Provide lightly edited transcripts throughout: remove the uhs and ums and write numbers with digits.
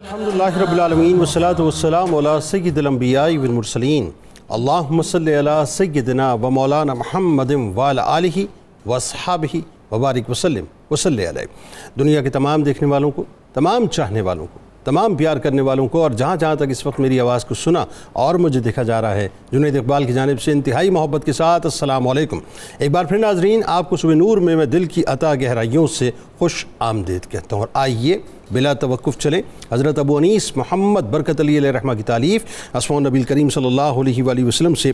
الحمدللہ رب العالمین والصلاة والسلام علی سید الانبیاء والمرسلین اللہم صلی علی سیدنا و مولانا محمد وعلی آلہ واصحابہ وبارک وسلم وصلی علیہ۔ دنیا کے تمام دیکھنے والوں کو، تمام چاہنے والوں کو، تمام پیار کرنے والوں کو، اور جہاں جہاں تک اس وقت میری آواز کو سنا اور مجھے دیکھا جا رہا ہے، جنید اقبال کی جانب سے انتہائی محبت کے ساتھ السلام علیکم۔ ایک بار پھر ناظرین، آپ کو صبح نور میں دل کی عطا گہرائیوں سے خوش آمدید کہتا ہوں، اور آئیے بلا توقف چلیں حضرت ابو انیس محمد برکت علی علیہ رحمہ کی تالیف اسماء النبی کریم صلی اللہ علیہ وآلہ وسلم سے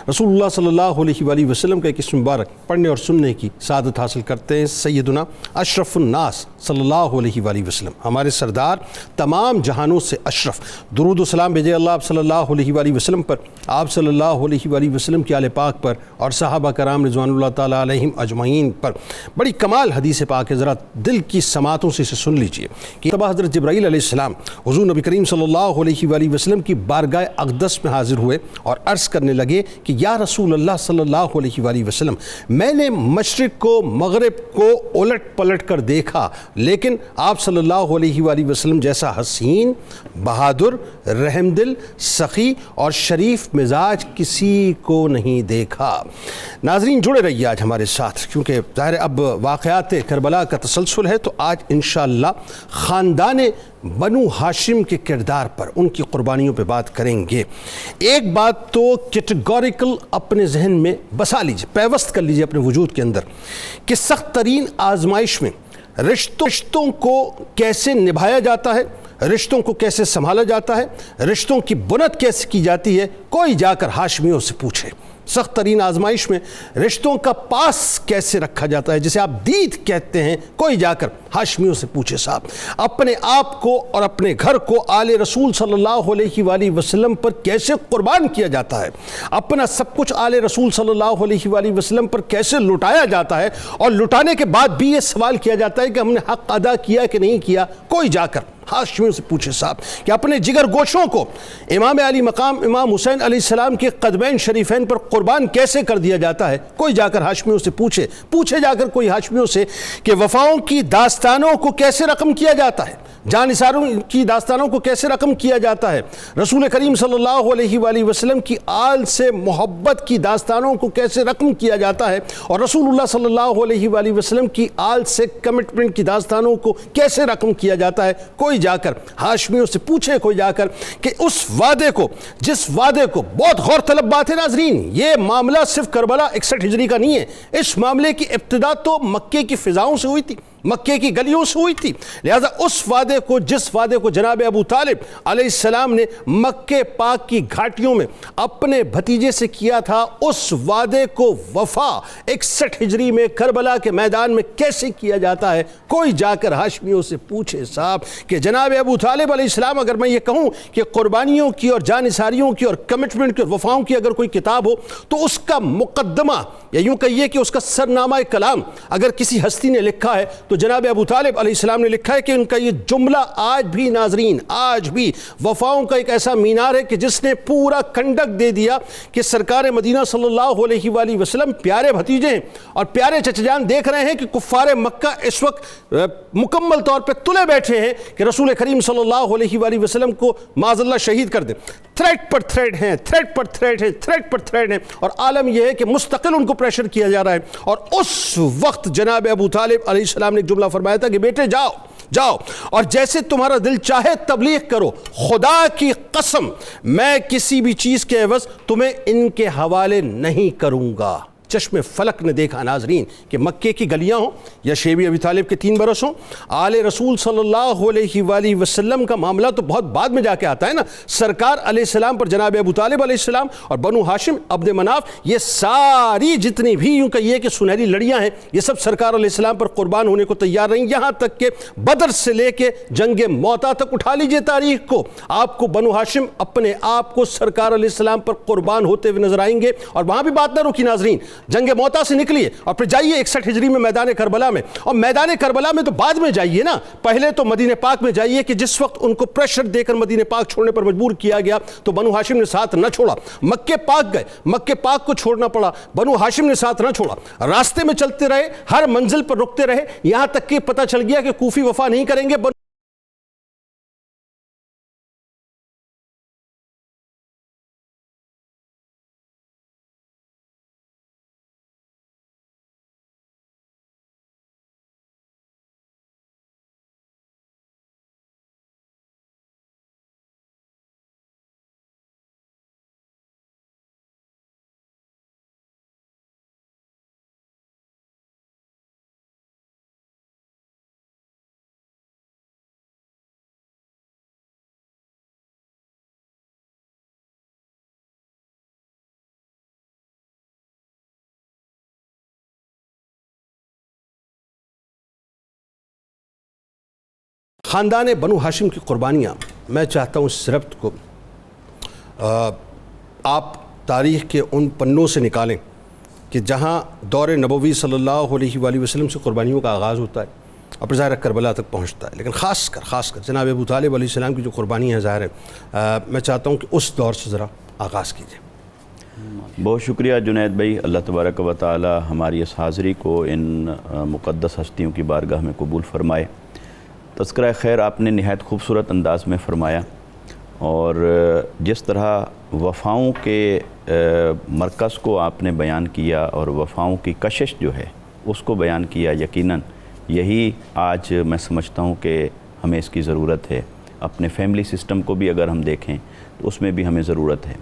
رسول اللہ صلی اللہ علیہ وآلہ وسلم کا ایک اسم مبارک پڑھنے اور سننے کی سعادت حاصل کرتے ہیں۔ سیدنا اشرف الناس صلی اللہ علیہ وآلہ وسلم، ہمارے سردار، تمام جہانوں سے اشرف، درود و سلام بھیجے اللہ آپ صلی اللہ علیہ وآلہ وسلم پر، آپ صلی اللہ علیہ وآلہ وسلم کی آل پاک پر، اور صحابہ کرام رضوان اللہ تعالیٰ علیہم اجمعین پر۔ بڑی کمال حدیث پاک ہے، ذرا دل کی سماعتوں سے اسے سن لیجئے کہ تب حضرت جبرائیل علیہ السلام حضور نبی کریم صلی اللہ علیہ وآلہ وسلم کی بارگاہ اقدس میں حاضر ہوئے اور عرض کرنے لگے کہ یا رسول اللہ صلی اللہ علیہ وآلہ وسلم، میں نے مشرق کو مغرب کو الٹ پلٹ کر دیکھا، لیکن آپ صلی اللہ علیہ وآلہ وسلم جیسا حسین، بہادر، رحم دل، سخی اور شریف مزاج کسی کو نہیں دیکھا۔ ناظرین جڑے رہیے آج ہمارے ساتھ، کیونکہ ظاہر اب واقعات کربلا کا تسلسل ہے، تو آج انشاءاللہ خاندان بنو ہاشم کے کردار پر، ان کی قربانیوں پہ بات کریں گے۔ ایک بات تو کیٹیگوریکل اپنے ذہن میں بسا لیجئے، پیوست کر لیجئے اپنے وجود کے اندر، کہ سخت ترین آزمائش میں رشتوں کو کیسے نبھایا جاتا ہے، رشتوں کو کیسے سنبھالا جاتا ہے، رشتوں کی بنت کیسے کی جاتی ہے، کوئی جا کر ہاشمیوں سے پوچھے۔ سخت ترین آزمائش میں رشتوں کا پاس کیسے رکھا جاتا ہے، جسے آپ دید کہتے ہیں، کوئی جا کر ہاشمیوں سے پوچھے صاحب۔ اپنے آپ کو اور اپنے گھر کو آل رسول صلی اللہ علیہ وآلہ وسلم پر کیسے قربان کیا جاتا ہے، اپنا سب کچھ آل رسول صلی اللہ علیہ وآلہ وسلم پر کیسے لٹایا جاتا ہے، اور لٹانے کے بعد بھی یہ سوال کیا جاتا ہے کہ ہم نے حق ادا کیا کہ نہیں کیا، کوئی جا کر ہاشمیوں سے پوچھے صاحب۔ کہ اپنے جگر گوشوں کو امام علی مقام امام حسین علیہ السلام کے قدمین شریفین پر قربان کیسے کر دیا جاتا ہے، کوئی جا کر ہاشمیوں سے پوچھے جا کر کوئی ہاشمیوں سے کہ وفاؤں کی داستانوں کو کیسے رقم کیا جاتا ہے، جانثاروں کی داستانوں کو کیسے رقم کیا جاتا ہے، رسول کریم صلی اللہ علیہ وآلہ وسلم کی آل سے محبت کی داستانوں کو کیسے رقم کیا جاتا ہے، اور رسول اللہ صلی اللہ علیہ وآلہ وسلم کی آل سے کمٹمنٹ کی داستانوں کو کیسے رقم کیا جاتا ہے، کوئی جا کر ہاشمیوں سے پوچھے، کوئی جا کر کہ اس وعدے کو، جس وعدے کو، بہت غور طلب بات ہے ناظرین، یہ معاملہ صرف کربلا 61 ہجری کا نہیں ہے، اس معاملے کی ابتدا تو مکے کی فضاؤں سے ہوئی تھی، مکے کی گلیوں سے ہوئی تھی، لہذا اس وعدے کو، جس وعدے کو جناب ابو طالب علیہ السلام نے مکے پاک کی گھاٹیوں میں اپنے بھتیجے سے کیا تھا، اس وعدے کو وفا 61 ہجری میں کربلا کے میدان میں کیسے کیا جاتا ہے، کوئی جا کر ہاشمیوں سے پوچھے صاحب۔ کہ جناب ابو طالب علیہ السلام، اگر میں یہ کہوں کہ قربانیوں کی اور جانثاریوں کی اور کمٹمنٹ کی اور وفاؤں کی اگر کوئی کتاب ہو، تو اس کا مقدمہ، یا یوں کہیے کہ اس کا سرنامہ کلام اگر کسی ہستی نے لکھا ہے تو جناب ابو طالب علیہ السلام نے لکھا ہے کہ ان کا یہ جملہ آج بھی ناظرین، آج بھی وفاؤں کا ایک ایسا مینار ہے کہ جس نے پورا کنڈک دے دیا کہ سرکار مدینہ صلی اللہ علیہ وآلہ وسلم پیارے بھتیجے ہیں اور پیارے چچا جان دیکھ رہے ہیں کہ کفار مکہ اس وقت مکمل طور پہ تلے بیٹھے ہیں کہ رسول کریم صلی اللہ علیہ وآلہ وسلم کو معاذ اللہ شہید کر دیں، تھریٹ پر تھریٹ ہیں، تھریٹ پر تھریٹ ہیں، تھریٹ پر تھریٹ ہیں، اور عالم یہ ہے کہ مستقل ان کو پریشر کیا جا رہا ہے۔ اور اس وقت جناب ابو طالب علیہ السلام نے ایک جملہ فرمایا تھا کہ بیٹے جاؤ اور جیسے تمہارا دل چاہے تبلیغ کرو، خدا کی قسم میں کسی بھی چیز کے عوض تمہیں ان کے حوالے نہیں کروں گا۔ چشم فلک نے دیکھا ناظرین کہ مکے کی گلیاں ہوں یا شیبی ابی طالب کے 3 برس ہوں، آل رسول صلی اللہ علیہ وآلہ وسلم کا معاملہ تو بہت بعد میں جا کے آتا ہے نا۔ سرکار علیہ السلام پر جناب ابو طالب علیہ السلام اور بنو ہاشم، عبد مناف، یہ ساری جتنی بھی یوں کہیے کہ سنہری لڑیاں ہیں، یہ سب سرکار علیہ السلام پر قربان ہونے کو تیار رہیں، یہاں تک کہ بدر سے لے کے جنگ موتا تک اٹھا لیجئے تاریخ کو، آپ کو بنو ہاشم اپنے آپ کو سرکار علیہ السلام پر قربان ہوتے ہوئے نظر آئیں گے۔ اور وہاں بھی بات نہ رکی ناظرین، جنگ موتا سے نکلیے اور پھر جائیے 61 ہجری میں میدان کربلا میں، اور میدان کربلا میں تو بعد میں جائیے نا، پہلے تو مدینہ پاک میں جائیے کہ جس وقت ان کو پریشر دے کر مدینہ پاک چھوڑنے پر مجبور کیا گیا تو بنو ہاشم نے ساتھ نہ چھوڑا، مکے پاک گئے، مکے پاک کو چھوڑنا پڑا، بنو ہاشم نے ساتھ نہ چھوڑا، راستے میں چلتے رہے، ہر منزل پر رکتے رہے، یہاں تک کہ پتہ چل گیا کہ کوفی وفا نہیں کریں گے۔ خاندان بنو ہاشم کی قربانیاں، میں چاہتا ہوں اس ربط کو آپ تاریخ کے ان پنوں سے نکالیں کہ جہاں دور نبوی صلی اللہ علیہ وآلہ وسلم سے قربانیوں کا آغاز ہوتا ہے اور پھر ظاہر کربلا تک پہنچتا ہے، لیکن خاص کر جناب ابو طالب علیہ السلام کی جو قربانی ہے ظاہر ہے میں چاہتا ہوں کہ اس دور سے ذرا آغاز کیجیے۔ بہت شکریہ جنید بھائی، اللہ تبارک و تعالی ہماری اس حاضری کو ان مقدس ہستیوں کی بارگاہ میں قبول فرمائے۔ تذکرہ خیر آپ نے نہایت خوبصورت انداز میں فرمایا، اور جس طرح وفاؤں کے مرکز کو آپ نے بیان کیا اور وفاؤں کی کشش جو ہے اس کو بیان کیا، یقیناً یہی آج میں سمجھتا ہوں کہ ہمیں اس کی ضرورت ہے۔ اپنے فیملی سسٹم کو بھی اگر ہم دیکھیں تو اس میں بھی ہمیں ضرورت ہے۔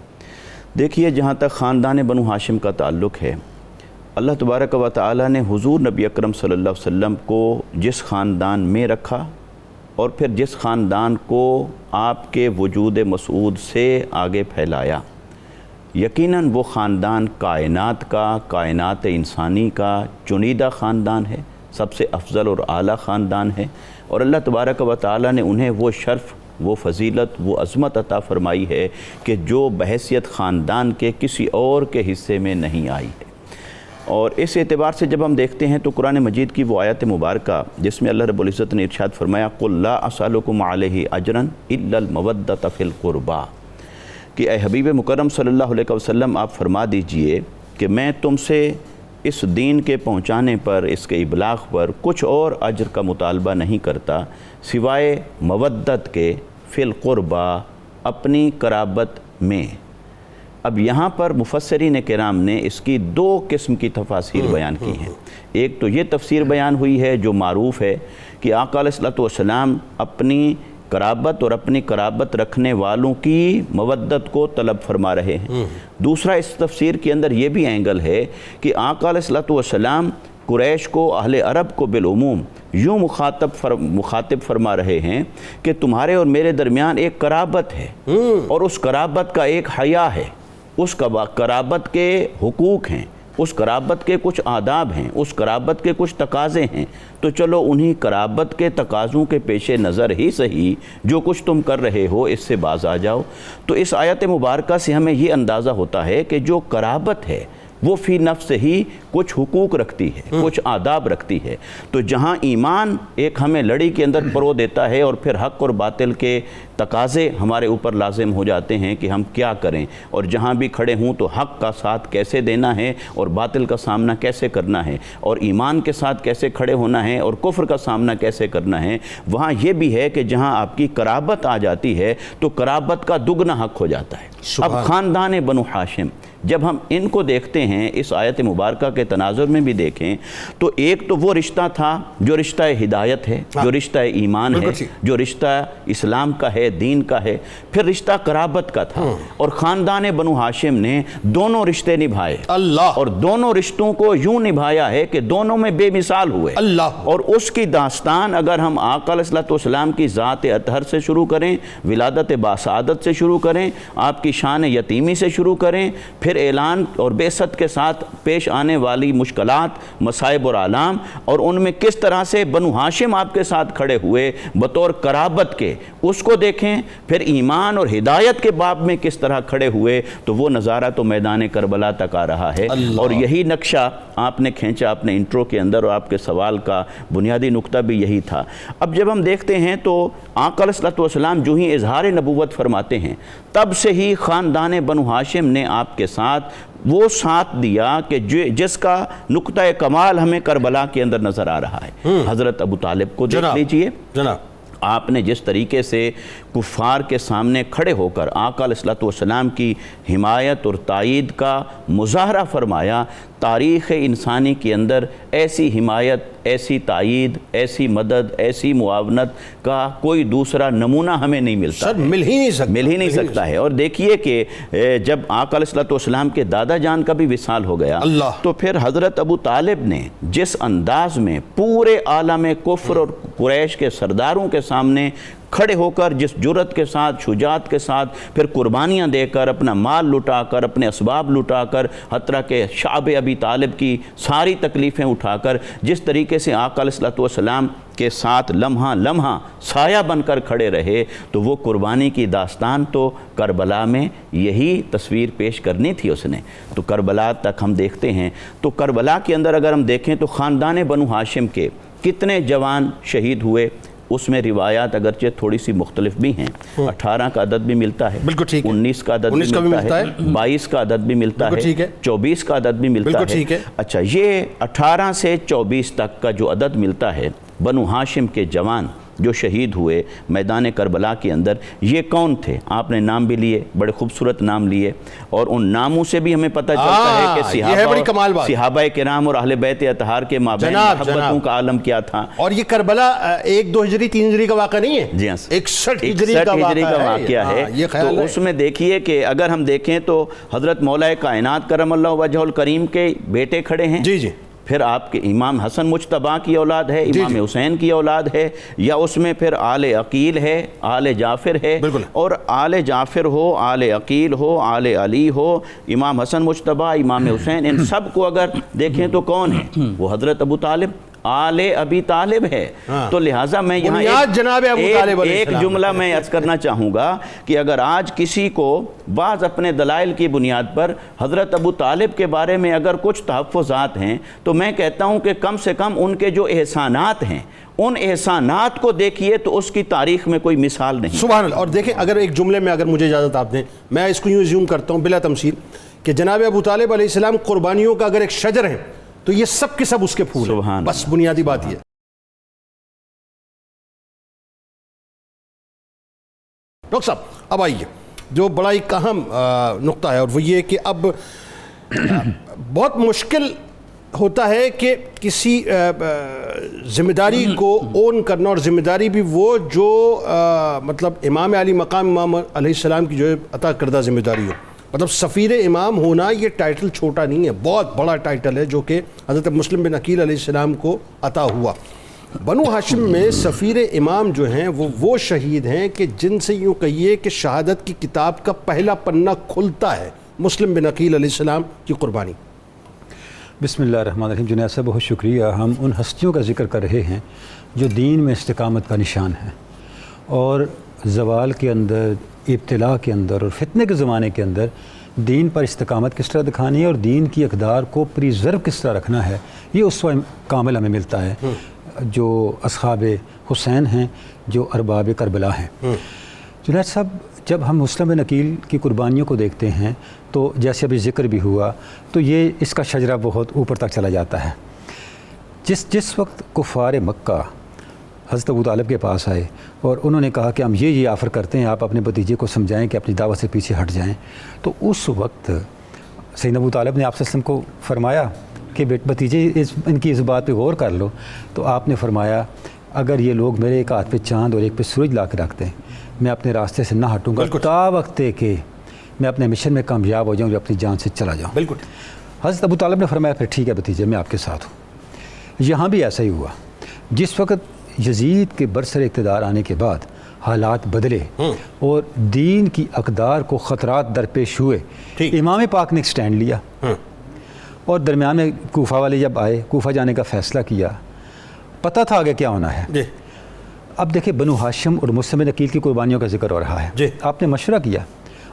دیکھیے، جہاں تک خاندان بنو ہاشم کا تعلق ہے، اللہ تبارک و تعالی نے حضور نبی اکرم صلی اللہ علیہ وسلم کو جس خاندان میں رکھا اور پھر جس خاندان کو آپ کے وجود مسعود سے آگے پھیلایا، یقیناً وہ خاندان کائنات انسانی کا چنیدہ خاندان ہے، سب سے افضل اور اعلیٰ خاندان ہے، اور اللہ تبارک و تعالی نے انہیں وہ شرف، وہ فضیلت، وہ عظمت عطا فرمائی ہے کہ جو بحیثیت خاندان کے کسی اور کے حصے میں نہیں آئی ہے۔ اور اس اعتبار سے جب ہم دیکھتے ہیں تو قرآن مجید کی وہ آیت مبارکہ جس میں اللہ رب العزت نے ارشاد فرمایا قُلْ لَا أَسْأَلُكُمْ عَلَيْهِ أَجْرًا إِلَّا الْمَوَدَّةَ فِي الْقُرْبَى، کہ اے حبیب مکرم صلی اللہ علیہ وسلم آپ فرما دیجئے کہ میں تم سے اس دین کے پہنچانے پر، اس کے ابلاغ پر کچھ اور اجر کا مطالبہ نہیں کرتا سوائے مودت کے، فی القربہ، اپنی قرابت میں۔ اب یہاں پر مفسرین کرام نے اس کی دو قسم کی تفاسیر بیان کی ہیں۔ ایک تو یہ تفسیر بیان ہوئی ہے جو معروف ہے کہ آقا علیہ السلام اپنی قرابت اور اپنی قرابت رکھنے والوں کی مودت کو طلب فرما رہے ہیں۔ دوسرا اس تفسیر کے اندر یہ بھی اینگل ہے کہ آقا علیہ السلام قریش کو، اہل عرب کو بالعموم یوں مخاطب فرما رہے ہیں کہ تمہارے اور میرے درمیان ایک قرابت ہے، اور اس قرابت کا ایک حیا ہے، اس قرابت کے حقوق ہیں، اس قرابت کے کچھ آداب ہیں، اس قرابت کے کچھ تقاضے ہیں، تو چلو انہی قرابت کے تقاضوں کے پیش نظر ہی صحیح جو کچھ تم کر رہے ہو اس سے باز آ جاؤ۔ تو اس آیت مبارکہ سے ہمیں یہ اندازہ ہوتا ہے کہ جو قرابت ہے وہ فی نفس ہی کچھ حقوق رکھتی ہے، کچھ آداب رکھتی ہے۔ تو جہاں ایمان ایک ہمیں لڑی کے اندر پرو دیتا ہے اور پھر حق اور باطل کے تقاضے ہمارے اوپر لازم ہو جاتے ہیں کہ ہم کیا کریں، اور جہاں بھی کھڑے ہوں تو حق کا ساتھ کیسے دینا ہے اور باطل کا سامنا کیسے کرنا ہے، اور ایمان کے ساتھ کیسے کھڑے ہونا ہے اور کفر کا سامنا کیسے کرنا ہے، وہاں یہ بھی ہے کہ جہاں آپ کی قرابت آ جاتی ہے تو قرابت کا دگنا حق ہو جاتا ہے۔ اب خاندان بنو ہاشم جب ہم ان کو دیکھتے ہیں، اس آیت مبارکہ کے تناظر میں بھی دیکھیں تو ایک تو وہ رشتہ تھا جو رشتہ ہدایت ہے، جو رشتہ ایمان ہے، جو رشتہ اسلام کا ہے، دین کا ہے، پھر رشتہ قرابت کا تھا، اور خاندان بنو ہاشم نے دونوں رشتے نبھائے، اور دونوں رشتوں کو یوں نبھایا ہے کہ دونوں میں بے مثال ہوئے۔ اور اس کی داستان اگر ہم آقا علیہ السلام کی ذات اطہر سے شروع کریں، ولادت باسعادت سے شروع کریں، آپ کی شان یتیمی سے شروع کریں، پھر اعلان اور بعثت کے ساتھ پیش آنے والی مشکلات، مصائب اور آلام، اور ان میں کس طرح سے بنو ہاشم آپ کے ساتھ کھڑے ہوئے بطور قرابت کے، اس کو دیکھیں، پھر ایمان اور ہدایت کے باب میں کس طرح کھڑے ہوئے، تو وہ نظارہ تو میدان کربلا تک آ رہا ہے۔ اور یہی نقشہ آپ نے کھینچا اپنے انٹرو کے اندر، اور آپ کے سوال کا بنیادی نقطہ بھی یہی تھا۔ اب جب ہم دیکھتے ہیں تو آقا علیہ السلام جو ہی اظہار نبوت فرماتے ہیں، تب سے ہی خاندان بنو ہاشم نے آپ کے ساتھ وہ ساتھ دیا کہ جس کا نقطہ کمال ہمیں کربلا کے اندر نظر آ رہا ہے۔ حضرت ابو طالب کو دیکھ لیجئے، آپ نے جس طریقے سے کفار کے سامنے کھڑے ہو کر آقا علیہ السلام کی حمایت اور تائید کا مظاہرہ فرمایا، تاریخ انسانی کے اندر ایسی حمایت، ایسی تائید، ایسی مدد، ایسی معاونت کا کوئی دوسرا نمونہ ہمیں نہیں ملتا ہے، مل ہی نہیں سکتا ہے۔ اور دیکھیے کہ جب آقا علیہ السلام کے دادا جان کا بھی وصال ہو گیا تو پھر حضرت ابو طالب نے جس انداز میں پورے عالم کفر اور قریش کے سرداروں کے سامنے کھڑے ہو کر جس جرأت کے ساتھ، شجاعت کے ساتھ پھر قربانیاں دے کر، اپنا مال لٹا کر، اپنے اسباب لٹا کر، حتیٰ کہ شعب ابی طالب کی ساری تکلیفیں اٹھا کر جس طریقے سے آقا علیہ السلام کے ساتھ لمحہ لمحہ سایہ بن کر کھڑے رہے، تو وہ قربانی کی داستان تو کربلا میں یہی تصویر پیش کرنی تھی اس نے۔ تو کربلا تک ہم دیکھتے ہیں، تو کربلا کے اندر اگر ہم دیکھیں تو خاندان بنو ہاشم کے کتنے جوان شہید ہوئے، اس میں روایات اگرچہ تھوڑی سی مختلف بھی ہیں۔ 18 کا عدد بھی ملتا ہے، 19 کا عدد بھی ملتا ہے، 22 کا عدد بھی ملتا ہے، 24 کا عدد بھی ملتا ہے۔ اچھا، یہ 18 سے 24 تک کا جو عدد ملتا ہے بنو ہاشم کے جوان جو شہید ہوئے میدان کربلا کے اندر، یہ کون تھے؟ آپ نے نام بھی لیے، بڑے خوبصورت نام لیے، اور ان ناموں سے بھی ہمیں پتہ چلتا ہے کہ صحابہ کرام اور اہل بیت اطہار کے مابین محبتوں کا عالم کیا تھا۔ اور یہ کربلا 1-2 ہجری 3 ہجری کا واقعہ نہیں ہے، جی ہاں، 61 ہجری کا واقعہ ہے۔ تو اس میں دیکھیے کہ اگر ہم دیکھیں تو حضرت مولا کائنات کرم اللہ وجہ الکریم کے بیٹے کھڑے ہیں، جی جی، پھر آپ کے امام حسن مجتبیٰ کی اولاد ہے، امام حسین کی اولاد ہے، یا اس میں پھر آل عقیل ہے، آل جعفر ہے، اور آل جعفر ہو، آل عقیل ہو، آل علی ہو، امام حسن مجتبیٰ، امام حسین، ان سب کو اگر دیکھیں تو کون ہے؟ وہ حضرت ابو طالب، آل ابی طالب ہے۔ تو لہٰذا میں یہاں ایک جملہ میں عرض کرنا چاہوں گا کہ اگر آج کسی کو بعض اپنے دلائل کی بنیاد پر حضرت ابو طالب کے بارے میں اگر کچھ تحفظات ہیں، تو میں کہتا ہوں کہ کم سے کم ان کے جو احسانات ہیں، ان احسانات کو دیکھیے تو اس کی تاریخ میں کوئی مثال نہیں۔ سبحان اللہ۔ اور دیکھیں، اگر ایک جملے میں اگر مجھے اجازت آپ دیں، میں اس کو یوں زیوم کرتا ہوں بلا تمثیل کہ جناب ابو طالب علیہ السلام قربانیوں کا اگر ایک شجر ہے تو یہ سب کے سب اس کے پھول ہیں، بس بنیادی بات یہ۔ ڈاکٹر صاحب اب آئیے، جو بڑا ایک اہم نقطہ ہے، اور وہ یہ کہ اب بہت مشکل ہوتا ہے کہ کسی ذمہ داری کو اون کرنا، اور ذمہ داری بھی وہ جو مطلب امام علی مقام امام علیہ السلام کی جو ہے عطا کردہ ذمہ داری ہو۔ مطلب سفیر امام ہونا یہ ٹائٹل چھوٹا نہیں ہے، بہت بڑا ٹائٹل ہے جو کہ حضرت مسلم بن عقیل علیہ السلام کو عطا ہوا۔ بنو ہاشم میں سفیر امام جو ہیں وہ شہید ہیں کہ جن سے یوں کہیے کہ شہادت کی کتاب کا پہلا پنہ کھلتا ہے مسلم بن عقیل علیہ السلام کی قربانی۔ بسم اللہ الرحمن الرحیم۔ جنید صاحب بہت شکریہ۔ ہم ان ہستیوں کا ذکر کر رہے ہیں جو دین میں استقامت کا نشان ہے، اور زوال کے اندر، ابتلاء کے اندر اور فتنے کے زمانے کے اندر دین پر استقامت کس طرح دکھانی ہے اور دین کی اقدار کو پریزرو کس طرح رکھنا ہے، یہ اسوہ کامل ہمیں ملتا ہے جو اصحاب حسین ہیں، جو ارباب کربلا ہیں۔ جنید صاحب، جب ہم مسلم بن عقیل کی قربانیوں کو دیکھتے ہیں تو جیسے ابھی ذکر بھی ہوا، تو یہ اس کا شجرہ بہت اوپر تک چلا جاتا ہے۔ جس وقت کفار مکہ حضرت ابو طالب کے پاس آئے اور انہوں نے کہا کہ ہم یہ آفر کرتے ہیں، آپ اپنے بھتیجے کو سمجھائیں کہ اپنی دعوت سے پیچھے ہٹ جائیں، تو اس وقت سیدنا ابو طالب نے آپ صلی اللہ علیہ وسلم کو فرمایا کہ بھتیجے ان کی اس بات پہ غور کر لو۔ تو آپ نے فرمایا اگر یہ لوگ میرے ایک ہاتھ پہ چاند اور ایک پہ سورج لا کے رکھ دیں، میں اپنے راستے سے نہ ہٹوں گا تا وقت کہ میں اپنے مشن میں کامیاب ہو جاؤں اور اپنی جان سے چلا جاؤں۔ بالکل۔ حضرت ابو طالب نے فرمایا پھر ٹھیک ہے بھتیجے، میں آپ کے ساتھ ہوں۔ یہاں بھی ایسا ہی ہوا۔ جس وقت یزید کے برسر اقتدار آنے کے بعد حالات بدلے اور دین کی اقدار کو خطرات درپیش ہوئے، امام پاک نے ایک سٹینڈ لیا، اور درمیان میں کوفہ والے جب آئے، کوفہ جانے کا فیصلہ کیا، پتہ تھا آگے کیا ہونا ہے۔ اب دیکھیں، بنو ہاشم اور مسلم بن عقیل کی قربانیوں کا ذکر ہو رہا ہے۔ آپ نے مشورہ کیا،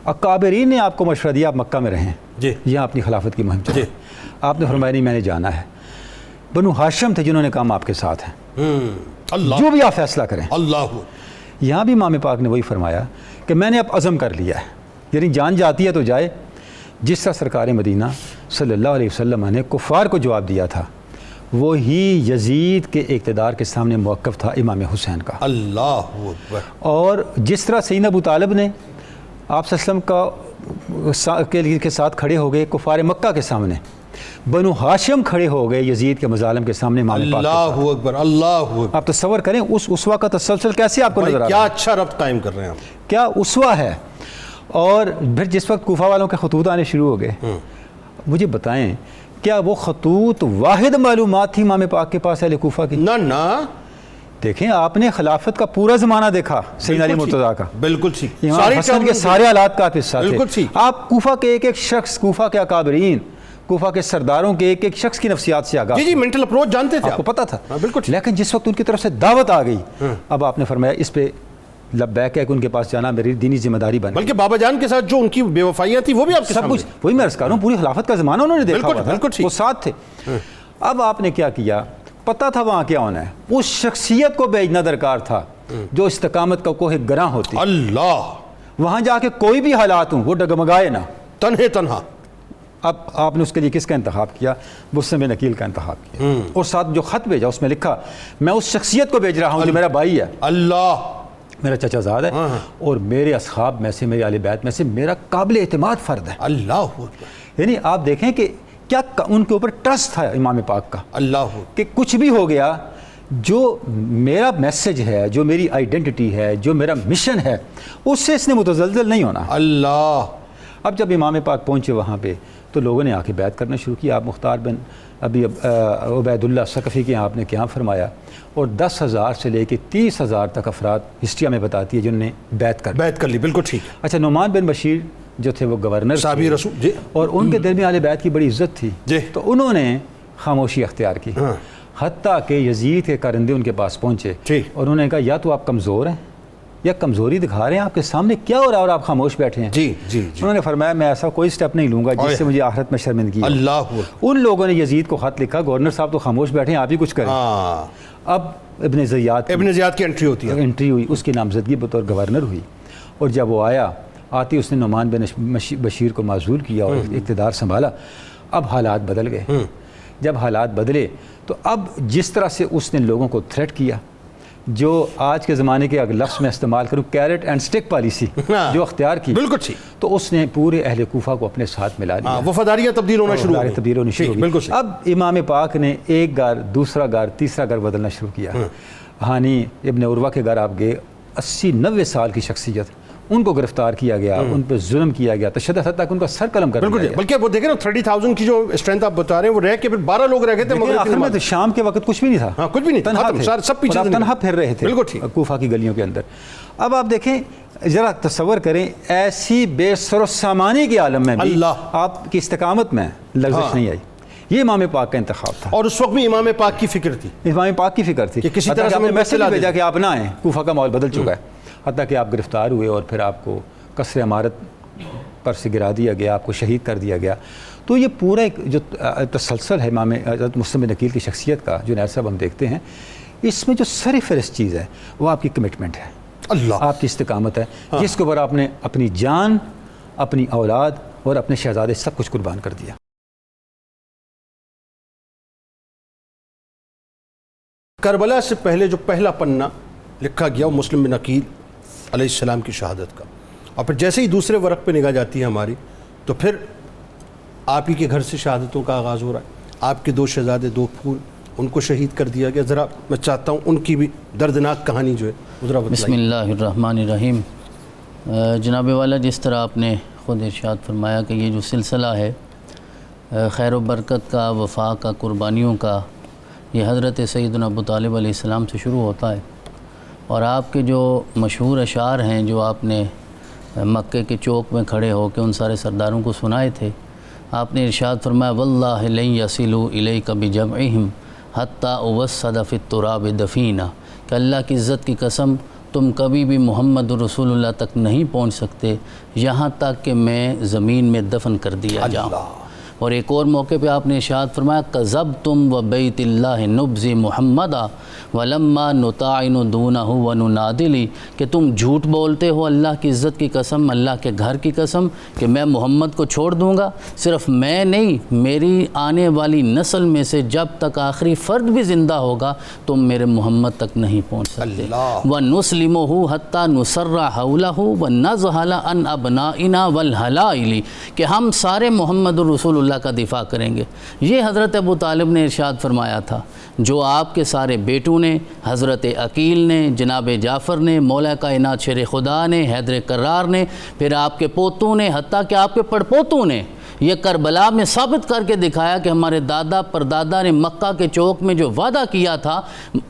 اکابرین نے آپ کو مشورہ دیا آپ مکہ میں رہیں، یہاں اپنی خلافت کی مہم چلائیں۔ آپ نے فرمایا نہیں، میں نے جانا ہے۔ بنو ہاشم تھے جنہوں نے کہا آپ کے ساتھ ہیں، جو بھی آپ فیصلہ کریں۔ یہاں بھی امام پاک نے وہی فرمایا کہ میں نے اب عزم کر لیا ہے، یعنی جان جاتی ہے تو جائے۔ جس طرح سرکار مدینہ صلی اللہ علیہ وسلم نے کفار کو جواب دیا تھا، وہی یزید کے اقتدار کے سامنے موقف تھا امام حسین کا۔ اللہ اکبر۔ اور جس طرح سیدنا ابو طالب نے آپ صلی اللہ علیہ وسلم کے ساتھ کھڑے ہو گئے کفار مکہ کے سامنے، بنو ہاشم کھڑے ہو گئے یزید کے مظالم کے سامنے امام پاک کے ساتھ۔ اللہ اکبر، اللہ اکبر۔ آپ تصور کریں اس اسوہ کا تسلسل کیسے آپ کو نظر آ رہا ہے، کیا اچھا ربط قائم کر رہے ہیں آپ، کیا اسوہ ہے۔ اور پھر جس وقت کوفہ والوں کے خطوط آنے شروع ہو گئے، مجھے بتائیں کیا وہ خطوط واحد معلومات تھی امام پاک کے پاس اہل کوفہ کی؟ نہ، دیکھیں آپ نے خلافت کا پورا زمانہ دیکھا سیدنا علی مرتضیٰ کا، بالکل ٹھیک، امام حسن کے سارے حالات کا آپ حصہ بالکل تھے. ٹھیک. آپ کوفہ کے ایک ایک شخص، کوفہ کے اکابرین، کوفہ کے سرداروں کے ایک ایک شخص کی نفسیات سے آگاہ، جی مینٹل اپروچ جانتے تھے آپ کو پتہ تھا. بالکل ٹھیک. لیکن جس وقت ان کی طرف سے دعوت آ گئی، اب آپ نے فرمایا اس پہ لبیک ہے کہ ان کے پاس جانا میری دینی ذمہ داری بن گئی. بلکہ بابا جان کے ساتھ جو ان کی بے وفائیاں تھیں وہ بھی آپ کے سب سامنے. کچھ وہی میں عرض کر رہا ہوں، پوری خلافت کا زمانہ انہوں نے دیکھا ہوا بالکل تھا، وہ ساتھ تھے. اب آپ نے کیا کیا؟ پتہ تھا وہاں کیا ہونا ہے، اس شخصیت کو بھیجنا درکار تھا جو استقامت کا کوہ گراں ہوتی. اللہ، وہاں جا کے کوئی بھی حالات ہوں وہ ڈگمگائے نہ. تنہا. اب آپ نے اس کے لیے کس کا انتخاب کیا؟ مسلم بن عقیل کا انتخاب کیا، اور ساتھ جو خط بھیجا اس میں لکھا میں اس شخصیت کو بھیج رہا ہوں جو میرا بھائی ہے، اللہ، میرا چچا زاد ہے، اور میرے اصحاب میں سے، میرے اہل بیت میں سے میرا قابل اعتماد فرد ہے. اللہ، یعنی آپ دیکھیں کہ کیا ان کے اوپر ٹرسٹ تھا امام پاک کا، اللہ، کہ کچھ بھی ہو گیا جو میرا میسج ہے، جو میری آئیڈینٹی ہے، جو میرا مشن ہے، اس سے اس نے متزلزل نہیں ہونا. اللہ. اب جب امام پاک پہنچے وہاں پہ تو لوگوں نے آ کے بیعت کرنا شروع کیا. آپ مختار بن ابھی عبید اللہ ثقفی کے آپ نے کیا فرمایا، اور 10,000 سے لے کے 30,000 تک افراد ہسٹریہ میں بتاتی ہے جنہوں نے بیعت کر لی. بالکل ٹھیک. اچھا، نعمان بن بشیر جو تھے وہ گورنر صحابی رسول جی، اور ان کے دل میں اہل بیت کی بڑی عزت تھی جی، تو انہوں نے خاموشی اختیار کی. حتیٰ کہ یزید کے کارندے ان کے پاس پہنچے اور انہوں نے کہا یا تو آپ کمزور ہیں یا کمزوری دکھا رہے ہیں، آپ کے سامنے کیا ہو رہا ہے اور آپ خاموش بیٹھے ہیں. جی جی. انہوں نے فرمایا میں ایسا کوئی سٹیپ نہیں لوں گا جس سے مجھے آخرت میں شرمندگی. اللہ. ان لوگوں نے یزید کو خط لکھا گورنر صاحب تو خاموش بیٹھے ہیں، آپ ہی کچھ کریں. اب ابن زیاد کی انٹری ہوتی ہے، انٹری ہوئی، اس کی نامزدگی بطور گورنر ہوئی، اور جب وہ آیا آتی اس نے نعمان بن بشیر کو معزول کیا اور اقتدار سنبھالا. اب حالات بدل گئے. جب حالات بدلے تو اب جس طرح سے اس نے لوگوں کو تھریٹ کیا، جو آج کے زمانے کے اگر لفظ میں استعمال کروں کیرٹ اینڈ سٹک پالیسی جو اختیار کی، بالکل ٹھیک، تو اس نے پورے اہل کوفہ کو اپنے ساتھ ملا دیا. وفاداریاں تبدیل ہونا شروع ہوئی. اب امام پاک نے ایک گھر، دوسرا گھر، تیسرا گھر بدلنا شروع کیا. ہانی ابن عروہ کے گھر آپ گئے، 80-90 سال کی شخصیت، ان کو گرفتار کیا گیا، ان پہ ظلم کیا گیا، تشدد حتیٰ کہ ان کا سر قلم کر دیا گیا. بلکہ وہ دیکھیں نا 30,000 کی جو اسٹرینتھ آپ بتا رہے ہیں وہ رہ کے پھر 12 لوگ رہ گئے تھے. آخر میں تو شام کے وقت کچھ بھی نہیں تھا، کچھ بھی نہیں، سب پیچھے تنہا پھر رہے تھے کوفہ کی گلیوں کے اندر. اب آپ دیکھیں، ذرا تصور کریں ایسی بے سر و سامانی کے عالم میں بھی آپ کی استقامت میں لغزش نہیں آئی. یہ امام پاک کا انتخاب تھا، اور اس وقت بھی امام پاک کی فکر تھی، امام پاک کی فکر تھی کہ کسی طرح سے میسج بھیجا کہ آپ نہ آئیں، کوفہ کا ماحول بدل چکا ہے. حتیٰ کہ آپ گرفتار ہوئے اور پھر آپ کو قصر عمارت پر سے گرا دیا گیا، آپ کو شہید کر دیا گیا. تو یہ پورا ایک جو تسلسل ہے امام حضرت مسلم بن عقیل کی شخصیت کا، جو جنید صاحب ہم دیکھتے ہیں، اس میں جو سر فہرست چیز ہے وہ آپ کی کمٹمنٹ ہے، آپ کی استقامت ہے، جس کے اوپر آپ نے اپنی جان، اپنی اولاد اور اپنے شہزادے سب کچھ قربان کر دیا. کربلا سے پہلے جو پہلا پنہ لکھا گیا وہ مسلم بن عقیل علیہ السلام کی شہادت کا، اور پھر جیسے ہی دوسرے ورق پہ نگاہ جاتی ہے ہماری تو پھر آپ ہی کے گھر سے شہادتوں کا آغاز ہو رہا ہے. آپ کے 2 شہزادے، 2 پھول، ان کو شہید کر دیا گیا. ذرا میں چاہتا ہوں ان کی بھی دردناک کہانی جو ہے ذرا بتائیے. بسم اللہ الرحمن الرحیم. جناب والا، جس طرح آپ نے خود ارشاد فرمایا کہ یہ جو سلسلہ ہے خیر و برکت کا، وفا کا، قربانیوں کا، یہ حضرت سیدنا ابو طالب علیہ السلام سے شروع ہوتا ہے. اور آپ کے جو مشہور اشعار ہیں جو آپ نے مکے کے چوک میں کھڑے ہو کے ان سارے سرداروں کو سنائے تھے، آپ نے ارشاد فرمایا واللہ لن یصلوا الیک بجمعہم حتی اوسد فی التراب دفینا، کہ اللہ کی عزت کی قسم تم کبھی بھی محمد رسول اللہ تک نہیں پہنچ سکتے یہاں تک کہ میں زمین میں دفن کر دیا جاؤں. اور ایک اور موقع پہ آپ نے ارشاد فرمایا کذبتم و بیت اللہ نبذ محمدا ولما نطاعن دونہ وننادلی، کہ تم جھوٹ بولتے ہو اللہ کی عزت کی قسم، اللہ کے گھر کی قسم، کہ میں محمد کو چھوڑ دوں گا. صرف میں نہیں، میری آنے والی نسل میں سے جب تک آخری فرد بھی زندہ ہوگا تم میرے محمد تک نہیں پہنچ سکتے. وَنُسْلِمُهُ حَتَّى نُسَرَّ حَوْلَهُ وَنَزْهَلَ عَنْ أَبْنَائِنَا وَالْحَلَائِلِ، کہ ہم سارے محمد رسول اللہ کا دفاع کریں گے. یہ حضرت ابو طالب نے ارشاد فرمایا تھا، جو آپ کے سارے بیٹوں نے، حضرت عقیل نے، جناب جعفر نے، مولا کائنات شیر خدا نے، حیدر کرار نے، پھر آپ کے پوتوں نے، حتیٰ کہ آپ کے پڑپوتوں نے یہ کربلا میں ثابت کر کے دکھایا کہ ہمارے دادا پردادا نے مکہ کے چوک میں جو وعدہ کیا تھا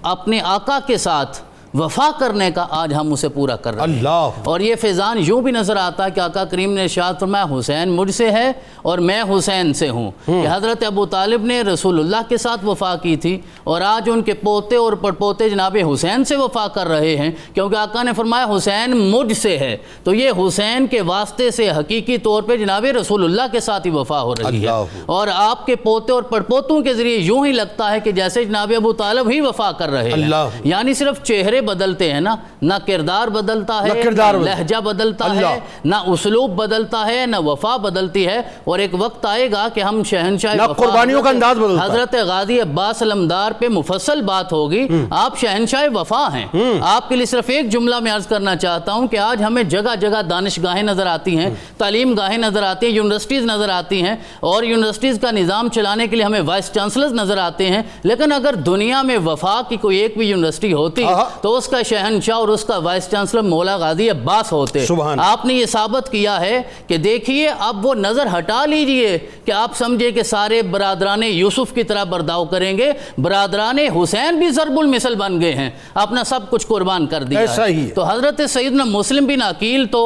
اپنے آقا کے ساتھ وفا کرنے کا، آج ہم اسے پورا کر رہے ہیں۔ اللہ، اور یہ فیضان یوں بھی نظر آتا ہے کہ آقا کریم نے ارشاد فرمایا حسین مجھ سے ہے اور میں حسین سے ہوں، کہ حضرت ابو طالب نے رسول اللہ کے ساتھ وفا کی تھی اور آج ان کے پوتے اور پڑپوتے جناب حسین سے وفا کر رہے ہیں، کیونکہ آقا نے فرمایا حسین مجھ سے ہے، تو یہ حسین کے واسطے سے حقیقی طور پہ جناب رسول اللہ کے ساتھ ہی وفا ہو رہی ہے، اور آپ کے پوتے اور پڑپوتوں کے ذریعے یوں ہی لگتا ہے کہ جیسے جناب ابو طالب ہی وفا کر رہے ہیں، یعنی صرف چہرے بدلتے ہیں نا، نہ کردار بدلتا ہے، نہ لہجہ بدلتا ہے، نہ اسلوب بدلتا ہے، نہ وفا بدلتی ہے، اور ایک وقت آئے گا کہ ہم شہنشاہ وفا قربانیوں کا انداز بدلتا ہے۔ حضرت غازی عباس علمدار پہ مفصل بات ہوگی، آپ شہنشاہ وفا ہیں۔ آپ کے لیے صرف ایک جملہ میں عرض کرنا چاہتا ہوں کہ آج ہمیں جگہ جگہ دانشگاہیں نظر آتی ہیں، تعلیم گاہیں نظر آتی ہیں، یونیورسٹیز نظر آتی ہیں، اور یونیورسٹیز کا نظام چلانے کے لیے ہمیں وائس چانسلرز نظر آتے ہیں، لیکن اگر دنیا میں وفا کی کوئی ایک بھی یونیورسٹی ہوتی تو اس کا شہنشاہ اور اس کا وائس چانسلر مولا غازی عباس ہوتے۔ آپ نے یہ ثابت کیا ہے کہ دیکھیے اب وہ نظر ہٹا لیجئے کہ آپ سمجھے کہ سارے برادران یوسف کی طرح برداؤ کریں گے، برادران حسین بھی ضرب المثل بن گئے ہیں، اپنا سب کچھ قربان کر دیا ہے۔ تو حضرت سیدنا مسلم بن عقیل تو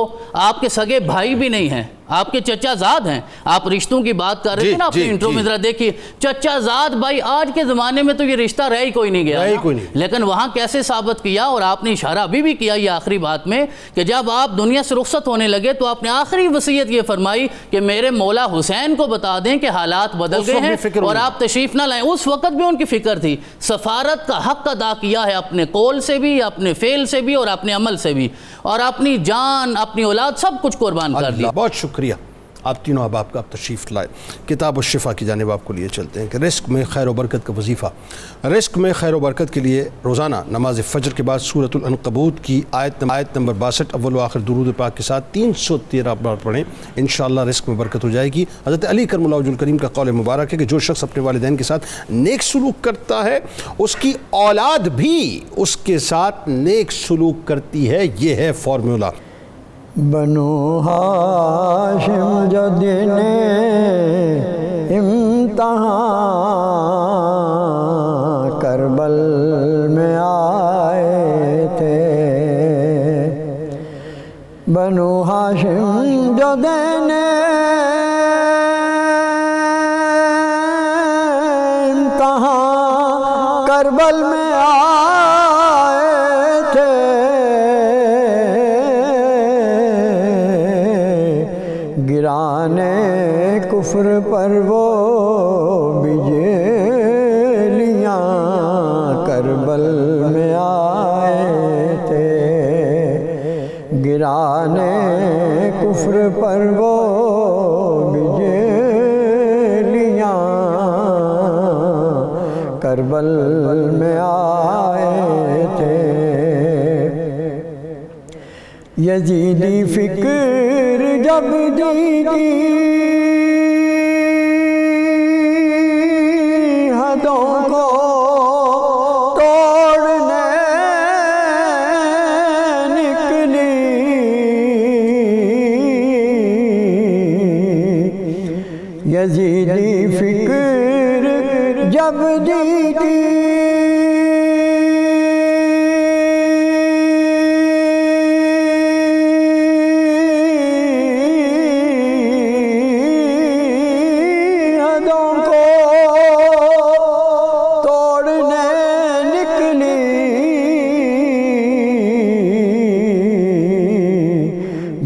آپ کے سگے بھائی بھی نہیں ہیں، آپ کے چچا زاد ہیں۔ آپ رشتوں کی بات کر رہے تھے نا اپنی انٹرو میں، ذرا دیکھیے چچا زاد بھائی، آج کے زمانے میں تو یہ رشتہ رہ ہی کوئی نہیں گیا، لیکن وہاں کیسے ثابت کیا، اور آپ نے اشارہ ابھی بھی کیا یہ آخری بات میں کہ جب آپ دنیا سے رخصت ہونے لگے تو آپ نے آخری وصیت یہ فرمائی کہ میرے مولا حسین کو بتا دیں کہ حالات بدل گئے ہیں اور آپ تشریف نہ لائیں۔ اس وقت بھی ان کی فکر تھی، سفارت کا حق ادا کیا ہے اپنے قول سے بھی، اپنے فعل سے بھی، اور اپنے عمل سے بھی، اور اپنی جان اپنی اولاد سب کچھ قربان کر دیا۔ بہت شکریہ آپ تینوں احباب کا، آپ تشریف لائے۔ کتاب الشفا کی جانب آپ کو لیے چلتے ہیں کہ رزق میں خیر و برکت کا وظیفہ۔ رزق میں خیر و برکت کے لیے روزانہ نماز فجر کے بعد سورۃ العنکبوت کی آیت نمبر 62 اول و آخر درود پاک کے ساتھ 313 بار پڑھیں، انشاءاللہ رزق میں برکت ہو جائے گی۔ حضرت علی کرم اللہ وجہ الکریم کا قول مبارک ہے کہ جو شخص اپنے والدین کے ساتھ نیک سلوک کرتا ہے اس کی اولاد بھی اس کے ساتھ نیک سلوک کرتی ہے، یہ ہے فارمولا۔ بنو ہاشم جو دن امتحان کربل میں آئے تھے، بنو ہاشم جو دن امتحان کربل میں کفر پر وہ بجلیاں کربل میں آئے تھے، گرانے کفر پر وہ بجلیاں کربل میں آئے تھے۔ یزیدی فکر جب جیتی حدوں کو توڑنے نکلی، یزیدی فکر جب جیتی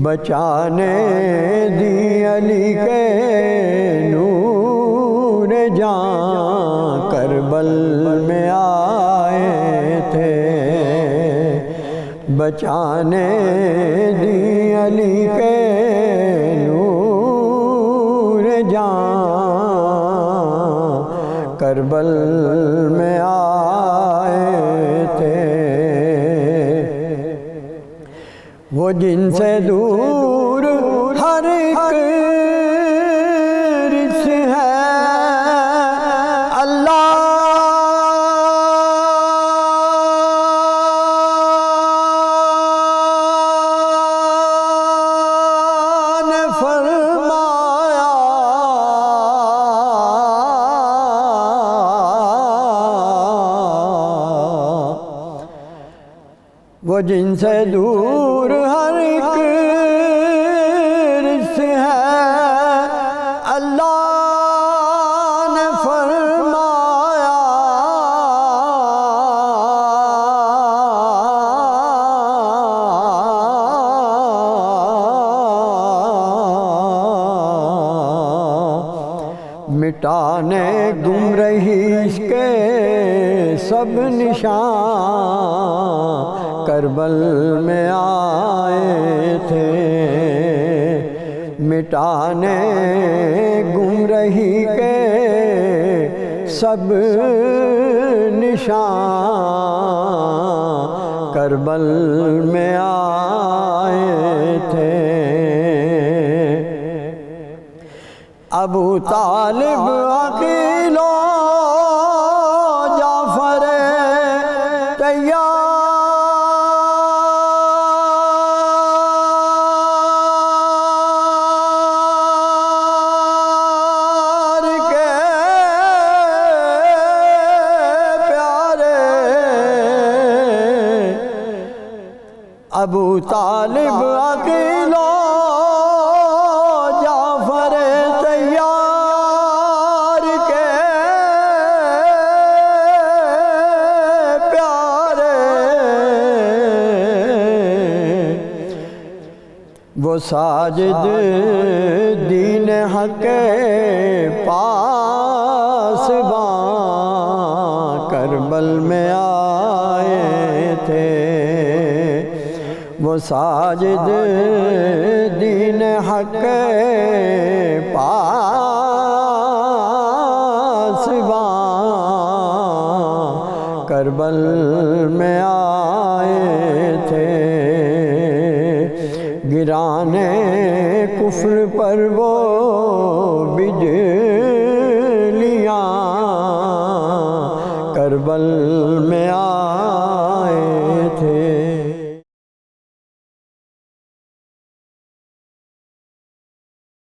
بچانے دی علی کے نور جاں کربل میں آئے تھے، بچانے دی علی کے نور جاں کربل میں آئے تھے۔ وہ جن سے دور ہر ایک رس ہے، اللہ نے فرمایا وہ جن سے دور ہر ایک رس ہے اللہ نے فرمایا مٹانے گمرہی اس کے سب نشان کربل میں آئے تھے مٹانے گمرہی کے سب نشان کربل میں آئے تھے ابو طالب عقیل و جعفر تیار کے پیارے ابو طالب عقیل و جعفر تیار کے پیارے وہ ساجد دین حق پاسباں کربل میں آئے تھے وہ ساجد دین حق پاسباں کربل میں آئے تھے گرانے کفر پر وہ بجلیاں کربل میں آئے